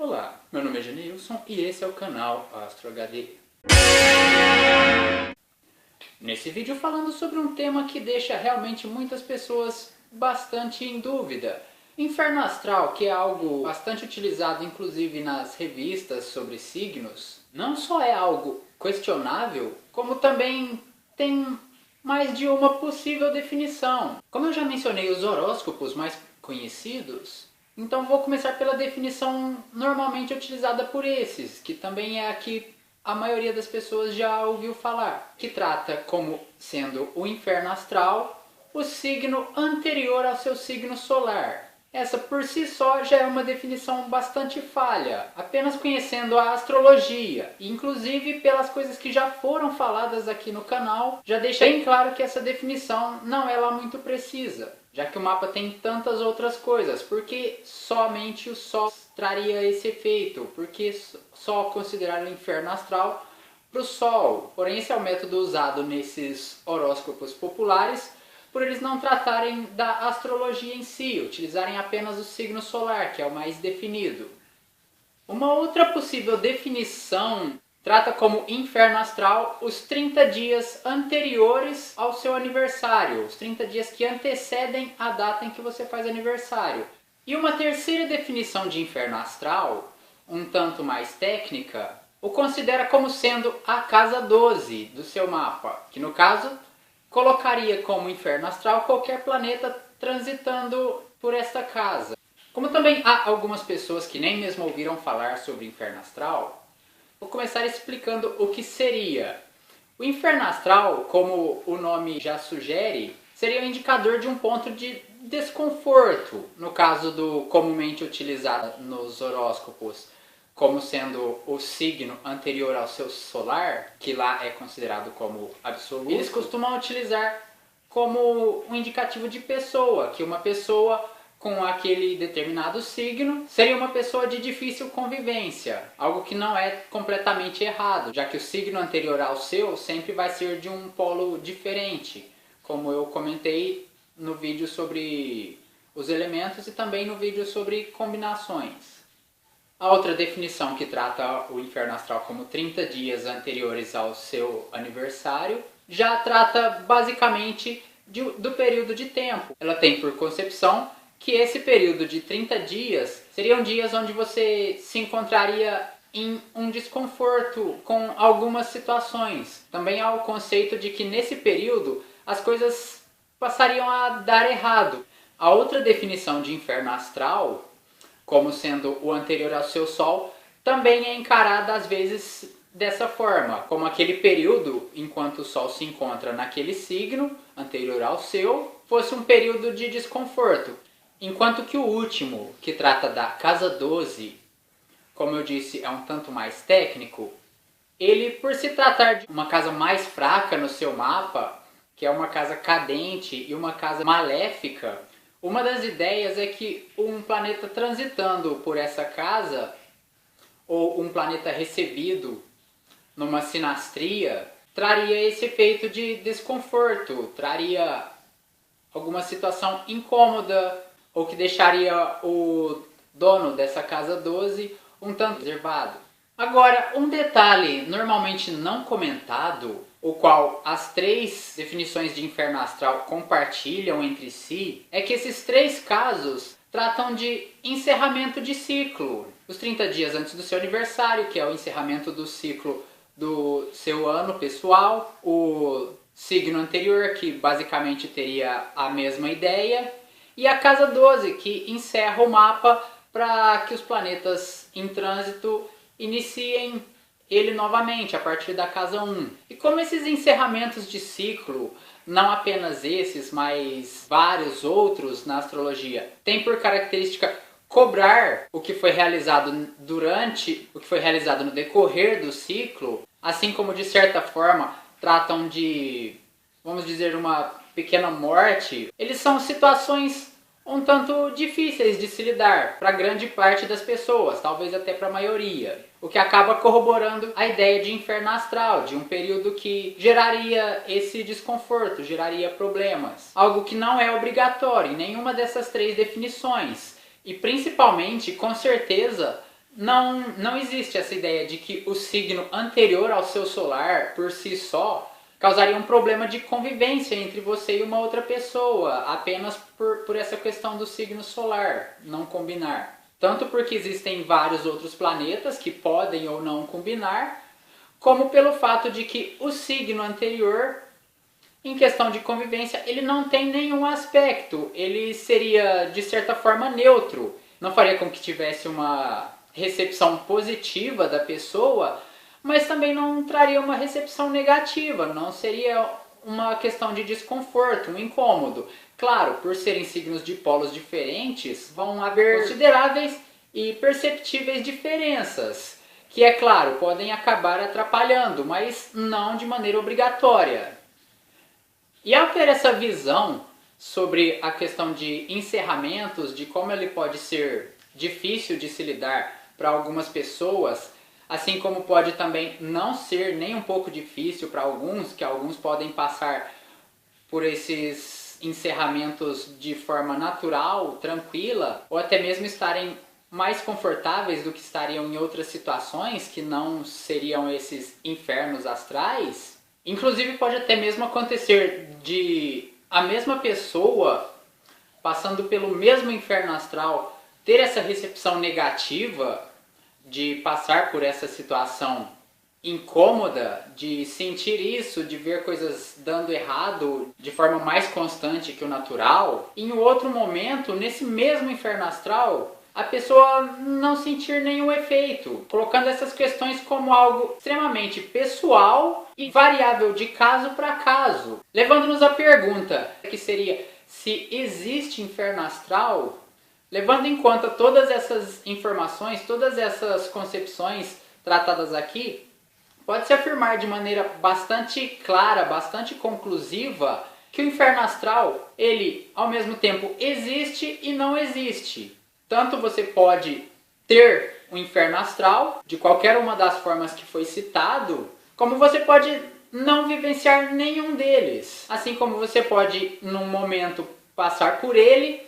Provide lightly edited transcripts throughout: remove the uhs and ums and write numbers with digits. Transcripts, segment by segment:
Olá, meu nome é Janilson e esse é o canal Astro HD. Nesse vídeo falando sobre um tema que deixa realmente muitas pessoas bastante em dúvida. Inferno astral, que é algo bastante utilizado inclusive nas revistas sobre signos, não só é algo questionável, como também tem mais de uma possível definição. Como eu já mencionei os horóscopos mais conhecidos, então vou começar pela definição normalmente utilizada por esses, que também é a que a maioria das pessoas já ouviu falar, que trata como sendo o inferno astral o signo anterior ao seu signo solar. Essa por si só já é uma definição bastante falha, apenas conhecendo a astrologia, e inclusive pelas coisas que já foram faladas aqui no canal, já deixa bem claro que essa definição não é lá muito precisa, já que o mapa tem tantas outras coisas. Porque somente o Sol traria esse efeito? Porque só considerar o inferno astral para o Sol? Porém, esse é o método usado nesses horóscopos populares, por eles não tratarem da astrologia em si, utilizarem apenas o signo solar, que é o mais definido. Uma outra possível definição trata como inferno astral os 30 dias anteriores ao seu aniversário, os 30 dias que antecedem a data em que você faz aniversário. E uma terceira definição de inferno astral, um tanto mais técnica, o considera como sendo a casa 12 do seu mapa, que no caso colocaria como inferno astral qualquer planeta transitando por esta casa. Como também há algumas pessoas que nem mesmo ouviram falar sobre inferno astral, vou começar explicando o que seria. O inferno astral, como o nome já sugere, seria um indicador de um ponto de desconforto, no caso do comumente utilizado nos horóscopos como sendo o signo anterior ao seu solar, que lá é considerado como absoluto. Eles costumam utilizar como um indicativo de pessoa, que uma pessoa com aquele determinado signo seria uma pessoa de difícil convivência, algo que não é completamente errado, já que o signo anterior ao seu sempre vai ser de um polo diferente, como eu comentei no vídeo sobre os elementos e também no vídeo sobre combinações. A outra definição, que trata o inferno astral como 30 dias anteriores ao seu aniversário, já trata basicamente do período de tempo. Ela tem por concepção que esse período de 30 dias seriam dias onde você se encontraria em um desconforto com algumas situações. Também há o conceito de que nesse período as coisas passariam a dar errado. A outra definição de inferno astral, como sendo o anterior ao seu Sol, também é encarada às vezes dessa forma, como aquele período enquanto o Sol se encontra naquele signo anterior ao seu, fosse um período de desconforto. Enquanto que o último, que trata da casa 12, como eu disse, é um tanto mais técnico, ele, por se tratar de uma casa mais fraca no seu mapa, que é uma casa cadente e uma casa maléfica, uma das ideias é que um planeta transitando por essa casa, ou um planeta recebido numa sinastria, traria esse efeito de desconforto, traria alguma situação incômoda, ou que deixaria o dono dessa casa 12 um tanto reservado. Agora, um detalhe normalmente não comentado, o qual as três definições de inferno astral compartilham entre si, é que esses três casos tratam de encerramento de ciclo. Os 30 dias antes do seu aniversário, que é o encerramento do ciclo do seu ano pessoal, o signo anterior, que basicamente teria a mesma ideia, e a casa 12, que encerra o mapa para que os planetas em trânsito iniciem ele novamente a partir da casa 1. E como esses encerramentos de ciclo, não apenas esses, mas vários outros na astrologia, têm por característica cobrar o que foi realizado no decorrer do ciclo, assim como de certa forma tratam de, vamos dizer, uma pequena morte, eles são situações um tanto difíceis de se lidar para grande parte das pessoas, talvez até para a maioria. O que acaba corroborando a ideia de inferno astral, de um período que geraria esse desconforto, geraria problemas. Algo que não é obrigatório em nenhuma dessas três definições. E principalmente, com certeza, não existe essa ideia de que o signo anterior ao seu solar, por si só, causaria um problema de convivência entre você e uma outra pessoa, apenas por essa questão do signo solar não combinar. Tanto porque existem vários outros planetas que podem ou não combinar, como pelo fato de que o signo anterior, em questão de convivência, ele não tem nenhum aspecto, ele seria de certa forma neutro, não faria com que tivesse uma recepção positiva da pessoa, mas também não traria uma recepção negativa, não seria uma questão de desconforto, um incômodo. Claro, por serem signos de polos diferentes, vão haver consideráveis e perceptíveis diferenças, que é claro, podem acabar atrapalhando, mas não de maneira obrigatória. E ao ter essa visão sobre a questão de encerramentos, de como ele pode ser difícil de se lidar para algumas pessoas, assim como pode também não ser nem um pouco difícil para alguns, que alguns podem passar por esses encerramentos de forma natural, tranquila, ou até mesmo estarem mais confortáveis do que estariam em outras situações que não seriam esses infernos astrais. Inclusive pode até mesmo acontecer de a mesma pessoa passando pelo mesmo inferno astral ter essa recepção negativa de passar por essa situação incômoda, de sentir isso, de ver coisas dando errado de forma mais constante que o natural. E em outro momento, nesse mesmo inferno astral, a pessoa não sentir nenhum efeito, colocando essas questões como algo extremamente pessoal e variável de caso para caso. Levando-nos à pergunta, que seria, se existe inferno astral? Levando em conta todas essas informações, todas essas concepções tratadas aqui, pode-se afirmar de maneira bastante clara, bastante conclusiva, que o inferno astral, ele ao mesmo tempo existe e não existe. Tanto você pode ter um inferno astral, de qualquer uma das formas que foi citado, como você pode não vivenciar nenhum deles. Assim como você pode, num momento, passar por ele,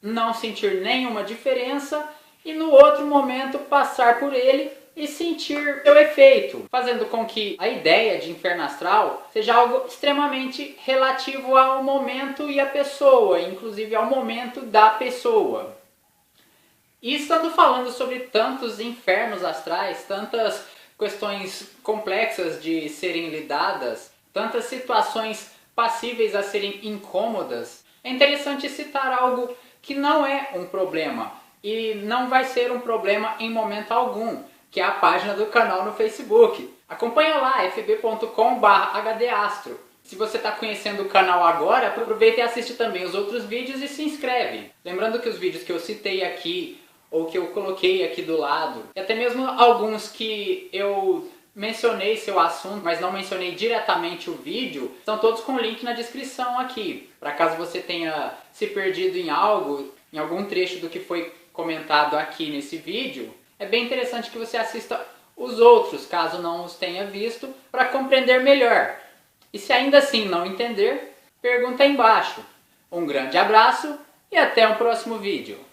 não sentir nenhuma diferença, e no outro momento passar por ele e sentir seu efeito, fazendo com que a ideia de inferno astral seja algo extremamente relativo ao momento e à pessoa, inclusive ao momento da pessoa. E estando falando sobre tantos infernos astrais, tantas questões complexas de serem lidadas, tantas situações passíveis a serem incômodas, é interessante citar algo que não é um problema e não vai ser um problema em momento algum, que é a página do canal no Facebook. Acompanha lá, fb.com/hdastro. Se você está conhecendo o canal agora, aproveita e assiste também os outros vídeos e se inscreve. Lembrando que os vídeos que eu citei aqui, ou que eu coloquei aqui do lado, e até mesmo alguns que eu mencionei seu assunto, mas não mencionei diretamente o vídeo, estão todos com o link na descrição aqui. Para caso você tenha se perdido em algo, em algum trecho do que foi comentado aqui nesse vídeo, é bem interessante que você assista os outros, caso não os tenha visto, para compreender melhor. E se ainda assim não entender, pergunta aí embaixo. Um grande abraço e até o próximo vídeo.